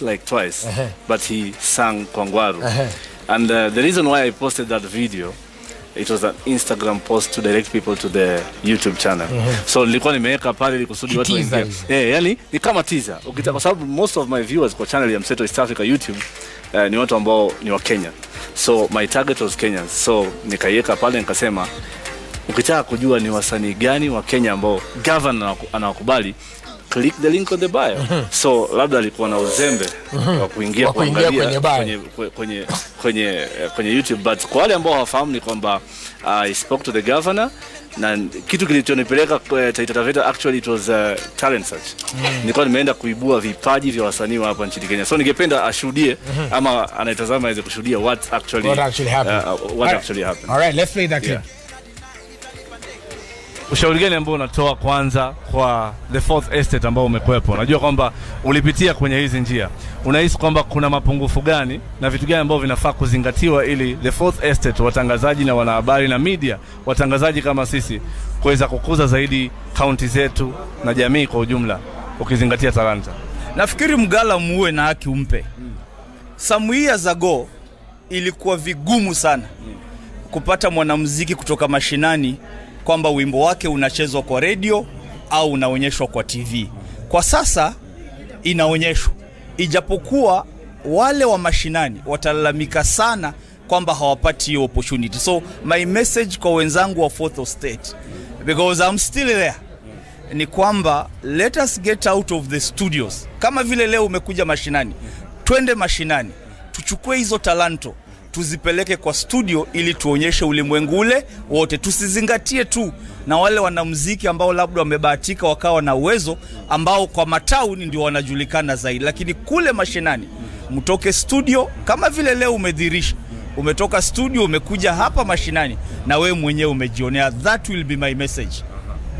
like twice, but he sang Kwangwaru. And the reason why I posted that video, it was an Instagram post to direct people to the YouTube channel. So nilikuwa nimeweka pale ili kusudi watu waingie. Yani ni kama teaser. Ukitaka, kwa sababu most of my viewers kwa channel ya Mseto East Africa YouTube ni watu ambao ni wa Kenya. So my target was Kenyans. So nikaiweka pale nikasema ukitaka kujua ni wasanii gani wa Kenya ambao governor anawakubali, click the link on the bio. So labda alikuwa na uzembe wa kuingia kuangalia kwenye YouTube, but kwa wale ambao hawafahamu ni kwamba I spoke to the governor, na kitu kilichonipeleka kwa Taita Taveta actually it was talent search. Nilikuwa nimeenda kuibua vipaji vya wasanii hapa nchini Kenya. So ningependa ashuhudie ama anaitazama aweze kushuhudia what actually happened. All right, let's play that clip. Ushauri gani ambao unatoa kwanza kwa the fourth estate ambao umekwepo? Unajua kwamba ulipitia kwenye hizi njia. Unahisi kwamba kuna mapungufu gani na vitu gani ambao vinafaa kuzingatiwa ili the fourth estate, watangazaji na wanahabari na media, watangazaji kama sisi, kuweza kukuza zaidi county zetu na jamii kwa ujumla ukizingatia talanta? Nafikiri mgala muwe na haki umpe. Some years ago ilikuwa vigumu sana kupata mwanamuziki kutoka mashinani kwamba wimbo wake unachezwa kwa radio au unaonyeshwa kwa TV. Kwa sasa inaonyeshwa, ijapokuwa wale wa mashinani watalalamika sana kwamba hawapati hiyo opportunity. So my message kwa wenzangu wa fourth estate, because I'm still there, ni kwamba let us get out of the studios. Kama vile leo umekuja mashinani, twende mashinani, tuchukue hizo talanto, tuzipeleke kwa studio ili tuonyeshe ulimwengu ule wote. Tusizingatie tu na wale wanamuziki ambao labda wamebahatika wakawa na uwezo ambao kwa matauni ndio wanajulikana zaidi, lakini kule mashinani mtoke studio. Kama vile leo umedhirisha, umetoka studio umekuja hapa mashinani na wewe mwenyewe umejionea. That will be my message.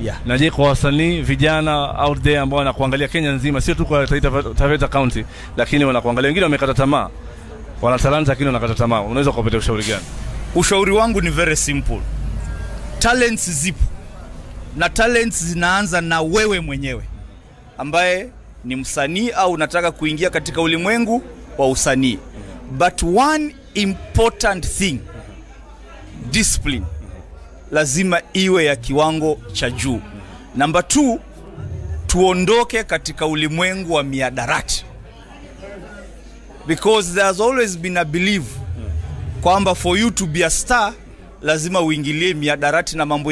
Yeah. Na je, kwa wasanii vijana out there ambao wanakuangalia Kenya nzima, sio tu kwa Taita Taveta County, lakini wanakuangalia, wengine wamekata tamaa, wana talanta lakini wanakata tamaa, unaweza kuwapatia ushauri gani? Ushauri wangu ni very simple. Talents zipo, na talents zinaanza na wewe mwenyewe ambaye ni msanii au unataka kuingia katika ulimwengu wa usanii. But one important thing, discipline lazima iwe ya kiwango cha juu. Number 2, tuondoke katika ulimwengu wa miadarati. Because there's always been a belief kwamba for you to be a star lazima uingilie miadarati na mambo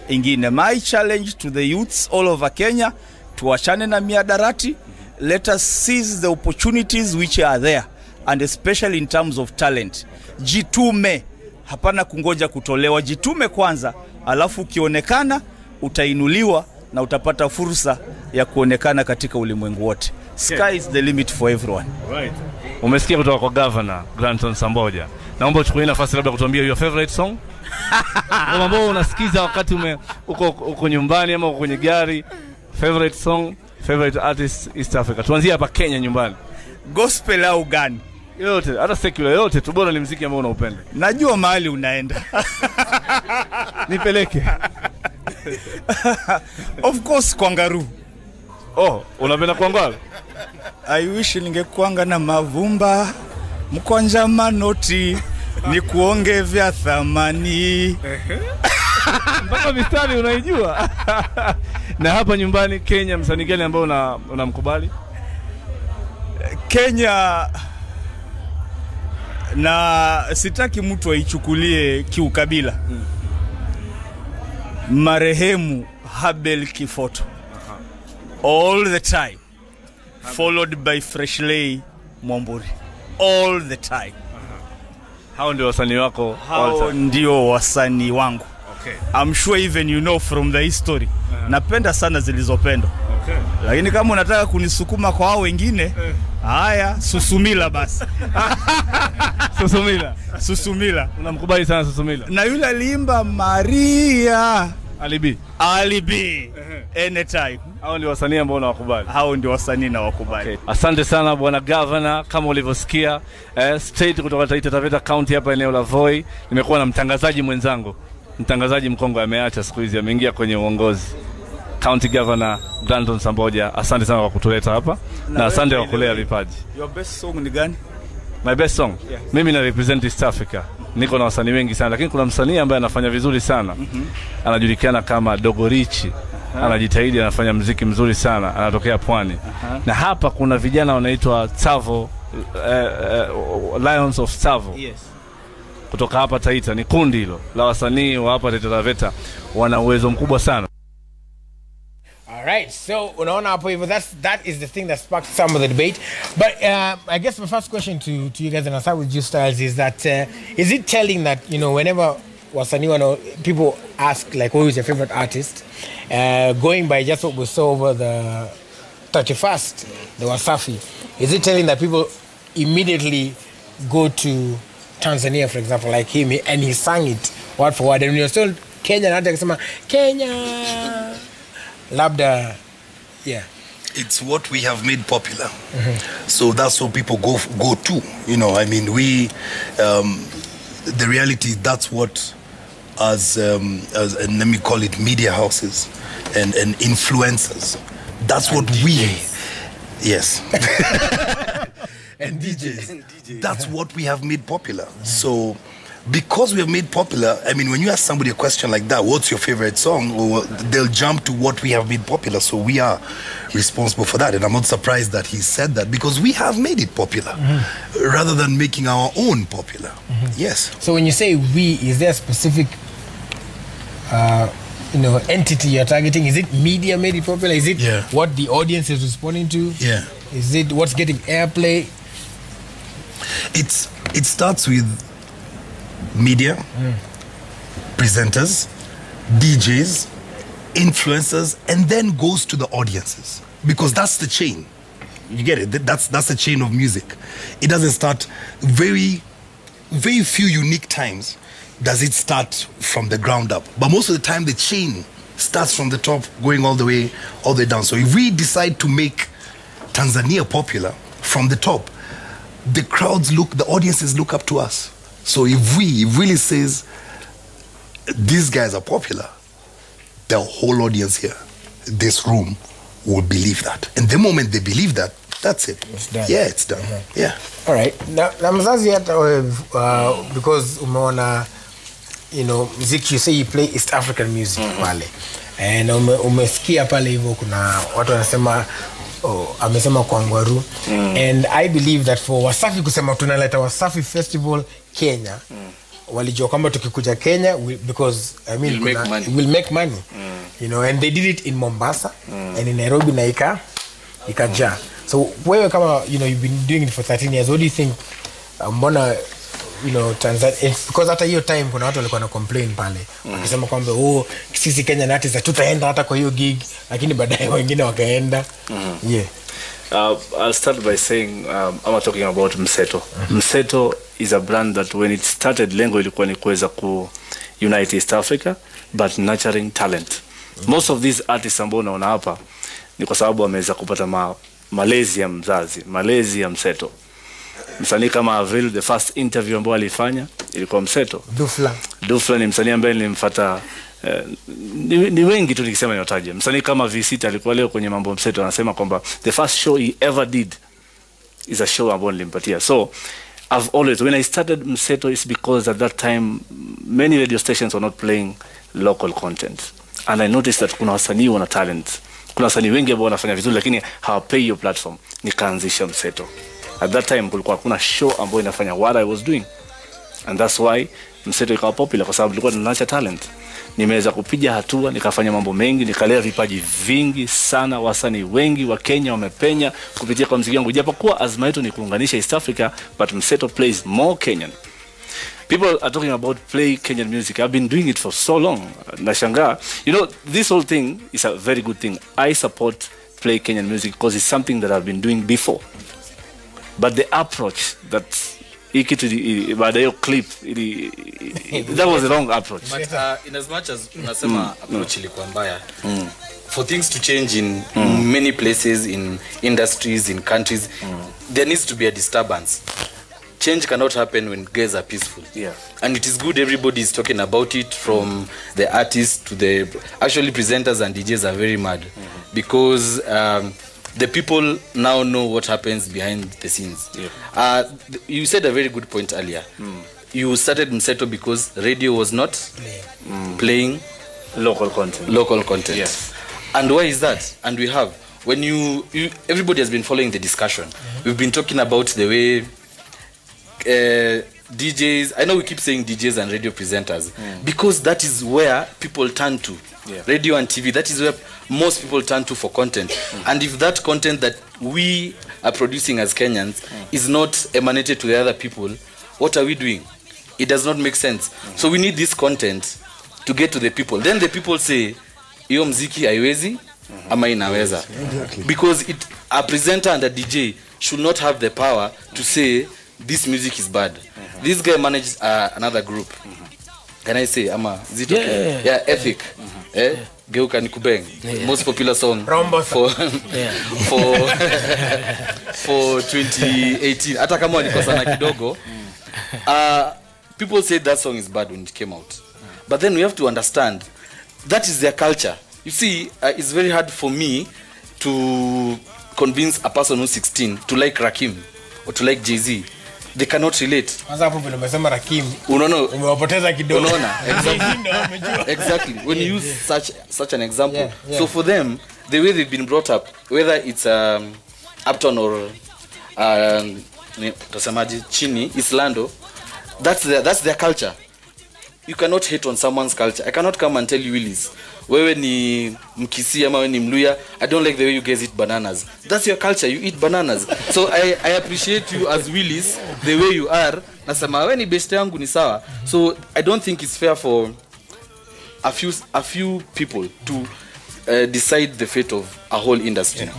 ingine. My challenge to the youths all over Kenya, tuachane na miadarati. Let us seize the opportunities which are there, and especially in terms of talent. Jitume, hapana kungoja kutolewa. Jitume kwanza, alafu ukionekana utainuliwa na utapata fursa ya kuonekana katika ulimwengu wote. Sky is the limit for everyone. Right. Umesikia kutoka kwa Governor Granton Samboja. Naomba uchukue nafasi labda kutuambia your favorite song. Kama ambao unasikiza wakati uko nyumbani ama uko kwenye gari, favorite song, favorite artist East Africa. Tuanzie hapa Kenya nyumbani. Gospel au gani? Yote, hata secular yote, tu bora ni muziki ambao unaupenda. Najua mahali unaenda. Nipeleke. Of course Kwangwaru. Oh, unapenda Kwangwaru? I wish ningekuanga na mavumba, mkonja manoti, ni kuonge vya thamani. Mpaka mistari unaijua. Na hapa nyumbani Kenya, msanii gani ambao unamkubali? Kenya, na sitaki mtu aichukulie kiukabila. Marehemu Habel Kifoto. All the time. Followed by Freshley Mwamburi. All the time. Hao ndio wasanii wako? Hao ndio wasanii wangu. Okay. I'm sure even you know from the history. Napenda sana zilizopendwa. Okay. Lakini kama unataka kunisukuma kwa hao wengine, haya, Susumila basi. Susumila. Unamkubali sana Susumila? Na yule aliimba Maria. Alibi. Anytime. Hao ndio wasanii ambao unawakubali? Hao ndio wasanii na wakubali. Okay. Asante sana bwana Governor, kama ulivyosikia state kutoka Taita Taveta County hapa eneo la Voi. Nimekuwa na mtangazaji mwenzangu, mtangazaji mkongwe ameacha siku hizi, ameingia kwenye uongozi. County Governor Brandon Samboja, asante sana kwa kutuleta hapa na asante kwa kulea vipaji. Your best song ni gani? My best song? Yes. Mimi na represent East Africa. Niko na wasanii wengi sana, lakini kuna msanii ambaye anafanya vizuri sana. Anajulikana kama Dogo Richi. Anajitahidi, anafanya muziki mzuri sana, anatokea Pwani. Na hapa kuna vijana wanaitwa Tsavo, Lions of Tsavo. Yes. Kutoka hapa Taita, ni kundi hilo la wasanii wa hapa Taita Taveta, wana uwezo mkubwa sana. All right, so unaona hapo hivyo, that is the thing that sparked some of the debate. But I guess my first question to you guys, and I'll start with you, Styles, is that is it telling that, you know, whenever wasanii people ask like who is your favorite artist, going by just what we saw over the 31st, the Wasafi, is it telling that people immediately go to Tanzania, for example, like him, and he sang it word for word, and when you're still Kenyan, hata kusema Kenya labda, yeah, it's what we have made popular. So that's what people go to, you know. I mean, we the reality, that's what as and let me call it media houses and influencers, that's and what DJs. We, yes. And DJs. That's what we have made popular. So because we have made popular, I mean, when you ask somebody a question like that, what's your favorite song? Well, they'll jump to what we have made popular. So we are responsible for that. And I'm not surprised that he said that, because we have made it popular rather than making our own popular. Yes. So when you say we, is there a specific you know, entity you're targeting? Is it media made it popular? Is it what the audience is responding to? Yeah. Is it what's getting airplay? It starts with media, presenters, DJs, influencers, and then goes to the audiences, because that's the chain. You get it? That's the chain of music. It doesn't start very few unique times does it start from the ground up, but most of the time the chain starts from the top going all the way down. So if we decide to make Tanzania popular from the top, the audiences look up to us. So if we really says these guys are popular, the whole audience here, this room, will believe that. And the moment they believe that, that's it. It's done. Yeah, it's done. Yeah. All right. Now mzazi hata because umeona, you know, music, you say you play East African music pale. And umesikia pale hivyo kuna watu wanasema amesema kwa Ngwaru. And I believe that for Wasafi kusema tunaleta Wasafi Festival Kenya, walijua kwamba tukikuja Kenya because I mean we'll make money. You know, and they did it in Mombasa and in Nairobi na ikaja. So wewe kama, you know, you've been doing it for 13 years, what do you think mbona, you know, Tanzania, because hata hiyo time kuna watu walikuwa na complain pale wakisema kwamba sisi Kenya artists hatutaenda hata kwa hiyo gig, lakini baadaye wengine wakaenda. Yeah. I'll start by saying I'm talking about Mseto. Mseto is a brand that when it started, lengo ilikuwa ni kuweza ku unite East Africa but nurturing talent. Most of these artists ambao unaona hapa ni kwa sababu wameweza kupata malezi ya mzazi, malezi ya Mseto. Msanii kama Avril, the first interview ambayo alifanya ilikuwa Mseto. Dufla ni msanii ambaye nilimfuata, ni wengi tu nikisema niwataje. Msanii kama V6 alikuwa leo kwenye mambo Mseto, anasema kwamba the first show he ever did is a show ambayo nilimpatia. So I've always, when I started Mseto, it's because at that time many radio stations were not playing local content, and I noticed that kuna wasanii wana talent, kuna wasanii wengi ambao wanafanya vizuri lakini hawapei your platform. Nikaanzisha Mseto. At that time kulikuwa kuna show ambayo inafanya what I was doing, and that's why Mseto ikawa popular, kwa sababu tulikuwa tunaacha talent. Nimeweza kupiga hatua, nikafanya mambo mengi, nikalea vipaji vingi sana, wasanii wengi wa Kenya wamepenya kupitia kwa muziki wangu. Japokuwa azma yetu ni kuunganisha East Africa, but Mseto plays more Kenyan. People are talking about play Kenyan music. I've been doing it for so long. Nashanga, you know, this whole thing is a very good thing. I support play Kenyan music because it's something that I've been doing before. But the approach that clip, that was the wrong approach. But in as much as unasema approach ilikuwa mbaya, for things to change in many places, in industries, in countries, there needs to be a disturbance. change cannot happen when guys are peaceful. Yeah. And it is good everybody is talking about it, from the artists to the actually presenters and DJs are very mad because the people now know what happens behind the scenes. Yeah. You said a very good point earlier. You started Mseto because radio was not playing local content. Local content. Yes. And why is that? And we have, when you everybody has been following the discussion. We've been talking about the way DJs, I know we keep saying DJs and radio presenters because that is where people turn to. Yeah. Radio and TV, that is where most people turn to for content. And if that content that we are producing as Kenyans is not emanated to the other people, what are we doing? It does not make sense. So we need this content to get to the people. Then the people say, iyo mziki haiwezi ama inaweza. Because a presenter and a DJ should not have the power to say this music is bad. This guy managed another group. Can I say, is it okay? Yeah, Ethic. Geuka Nikubeng. Most popular song for 2018. Hata kama walikosana kidogo. People said that song is bad when it came out. But then we have to understand that is their culture. You see, it's very hard for me to convince a person who's 16 to like Rakim or to like Jay-Z. They cannot relate. Hapo vile umesema Rakim. Unaona? Umewapoteza kidogo. Unaona? Exactly. When you use such an example. Yeah. So for them, the way they've been brought up, whether it's Upton or Chini, Islando, that's their culture. You cannot hate on someone's culture. I cannot come and tell you, Willis, wewe ni Mkisi ama wewe ni Mluya, I don't like the way you guys eat bananas. That's your culture, you eat bananas. So I appreciate you as Willis, the way you are. Nasema wewe ni best yangu ni sawa. So I don't think it's fair for a few people to decide the fate of a whole industry.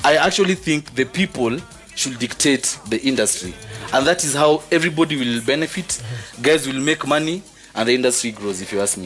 I actually think the people should dictate the industry. And that is how everybody will benefit. Guys will make money and the industry grows, if you ask me.